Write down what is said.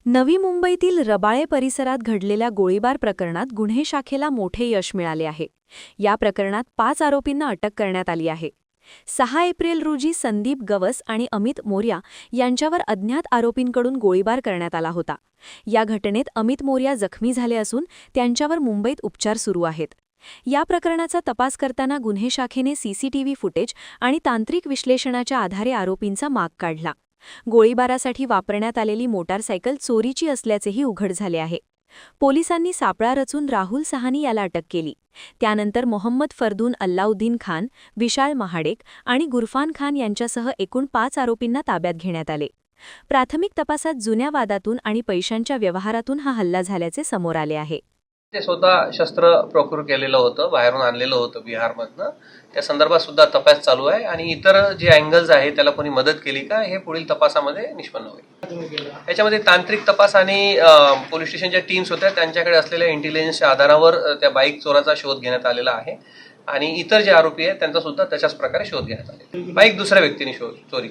नवी मुंबईतील रबाळे परिसरात घडलेल्या गोळीबार प्रकरणात गुन्हे शाखेला मोठे यश मिळाले आहे. या प्रकरणात 5 आरोपींना अटक करण्यात आली आहे. 6 एप्रिल रोजी संदीप गवस आणि अमित मोर्या यांच्यावर अज्ञात आरोपींकडून गोळीबार करण्यात आला होता. या घटनेत अमित मोर्या जखमी झाले असून त्यांच्यावर मुंबईत उपचार सुरू आहेत. या प्रकरणाचा तपास करताना गुन्हे शाखेने सीसीटीव्ही फुटेज आणि तांत्रिक विश्लेषणाच्या आधारे आरोपींचा माग काढला. गोळीबारासाठी वापरण्यात आलेली मोटारसायकल चोरीची असल्याचेही उघड झाले आहे. पोलिसांनी सापळा रचून राहुल सहानी याला अटक केली. त्यानंतर मोहम्मद फरदून अल्लाउद्दीन खान, विशाल महाडेक आणि गुरफान खान यांच्यासह एकूण 5 आरोपींना ताब्यात घेण्यात आले. प्राथमिक तपासात जुन्या वादातून आणि पैशांच्या व्यवहारातून हा हल्ला झाल्याचे समोर आले आहे. ते स्वतः शस्त्र प्रोक्यूर केलेलं होतं, बाहेरून आणलेलं होतं बिहारमधनं. त्या संदर्भात सुद्धा तपास चालू आहे आणि इतर जे अँगल्स आहे त्याला कोणी मदत केली का हे पुढील तपासामध्ये निष्पन्न होईल. याच्यामध्ये तांत्रिक तपास आणि पोलीस स्टेशनच्या टीम्स होत्या, त्यांच्याकडे असलेल्या इंटेलिजन्सच्या आधारावर त्या बाईक चोराचा शोध घेण्यात आलेला आहे आणि इतर जे आरोपी आहेत त्यांचा सुद्धा तशाच प्रकारे शोध घेण्यात आले. बाईक दुसऱ्या व्यक्तीने चोरी